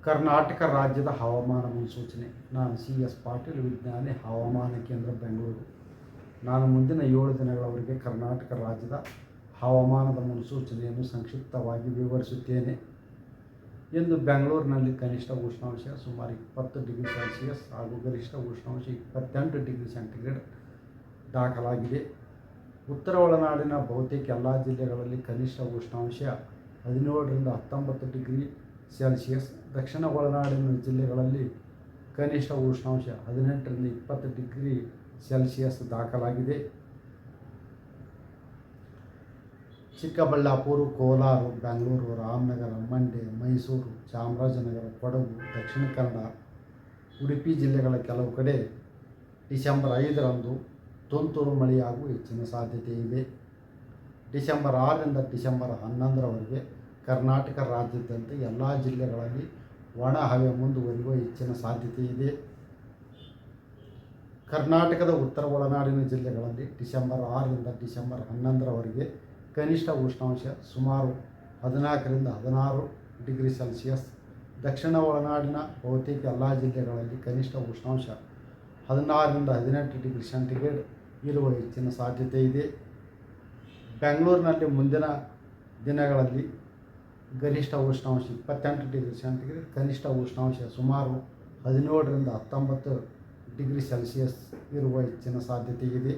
ಕರ್ನಾಟಕ ರಾಜ್ಯದ ಹವಾಮಾನ ಮುನ್ಸೂಚನೆ. ನಾನು CS ಪಾಟೀಲ್, ವಿಜ್ಞಾನಿ, ಹವಾಮಾನ ಕೇಂದ್ರ, ಬೆಂಗಳೂರು. ನಾನು ಮುಂದಿನ 7 ದಿನಗಳವರೆಗೆ ಕರ್ನಾಟಕ ರಾಜ್ಯದ ಹವಾಮಾನದ ಮುನ್ಸೂಚನೆಯನ್ನು ಸಂಕ್ಷಿಪ್ತವಾಗಿ ವಿವರಿಸುತ್ತೇನೆ. ಇಂದು ಬೆಂಗಳೂರಿನಲ್ಲಿ ಕನಿಷ್ಠ ಉಷ್ಣಾಂಶ ಸುಮಾರು 20 ಡಿಗ್ರಿ ಸೆಲ್ಸಿಯಸ್ ಹಾಗೂ ಗರಿಷ್ಠ ಉಷ್ಣಾಂಶ 28 ಡಿಗ್ರಿ ಸೆಂಟಿಗ್ರೇಡ್ ದಾಖಲಾಗಿದೆ. ಉತ್ತರ ಒಳನಾಡಿನ ಬಹುತೇಕ ಎಲ್ಲ ಜಿಲ್ಲೆಗಳಲ್ಲಿ ಕನಿಷ್ಠ ಉಷ್ಣಾಂಶ 17ರಿಂದ 19 ಡಿಗ್ರಿ ಸೆಲ್ಸಿಯಸ್, ದಕ್ಷಿಣ ಒಳನಾಡಿನ ಜಿಲ್ಲೆಗಳಲ್ಲಿ ಕನಿಷ್ಠ ಉಷ್ಣಾಂಶ 18ರಿಂದ 20 ಡಿಗ್ರಿ ಸೆಲ್ಸಿಯಸ್ ದಾಖಲಾಗಿದೆ. ಚಿಕ್ಕಬಳ್ಳಾಪುರ, ಕೋಲಾರ, ಬೆಂಗಳೂರು, ರಾಮನಗರ, ಮಂಡ್ಯ, ಮೈಸೂರು, ಚಾಮರಾಜನಗರ, ಕೊಡಗು, ದಕ್ಷಿಣ ಕನ್ನಡ, ಉಡುಪಿ ಜಿಲ್ಲೆಗಳ ಕೆಲವು ಕಡೆ ಡಿಸೆಂಬರ್ 5ರಂದು ತುಂತುರು ಮಳೆಯಾಗುವ ಹೆಚ್ಚಿನ ಸಾಧ್ಯತೆ ಇದೆ. ಡಿಸೆಂಬರ್ 6ರಿಂದ ಡಿಸೆಂಬರ್ 11ರವರೆಗೆ ಕರ್ನಾಟಕ ರಾಜ್ಯಾದ್ಯಂತ ಎಲ್ಲ ಜಿಲ್ಲೆಗಳಲ್ಲಿ ಒಣ ಹವೆ ಮುಂದುವರಿಯುವ ಹೆಚ್ಚಿನ ಸಾಧ್ಯತೆ ಇದೆ. ಕರ್ನಾಟಕದ ಉತ್ತರ ಒಳನಾಡಿನ ಜಿಲ್ಲೆಗಳಲ್ಲಿ ಡಿಸೆಂಬರ್ 6ರಿಂದ ಡಿಸೆಂಬರ್ 11ರವರೆಗೆ ಕನಿಷ್ಠ ಉಷ್ಣಾಂಶ ಸುಮಾರು 14ರಿಂದ 16 ಡಿಗ್ರಿ ಸೆಲ್ಸಿಯಸ್, ದಕ್ಷಿಣ ಒಳನಾಡಿನ ಬಹುತೇಕ ಎಲ್ಲ ಜಿಲ್ಲೆಗಳಲ್ಲಿ ಕನಿಷ್ಠ ಉಷ್ಣಾಂಶ 16ರಿಂದ 18 ಡಿಗ್ರಿ ಸೆಂಟಿಗ್ರೇಡ್ ಇರುವ ಹೆಚ್ಚಿನ ಸಾಧ್ಯತೆ ಇದೆ. ಬೆಂಗಳೂರಿನಲ್ಲಿ ಮುಂದಿನ ದಿನಗಳಲ್ಲಿ ಗರಿಷ್ಠ ಉಷ್ಣಾಂಶ 28 ಡಿಗ್ರಿ ಸೆಂಟಿಗ್ರೇಡ್, ಕನಿಷ್ಠ ಉಷ್ಣಾಂಶ ಸುಮಾರು 17ರಿಂದ 19 ಡಿಗ್ರಿ ಸೆಲ್ಸಿಯಸ್ ಇರುವ ಹೆಚ್ಚಿನ ಸಾಧ್ಯತೆ ಇದೆ.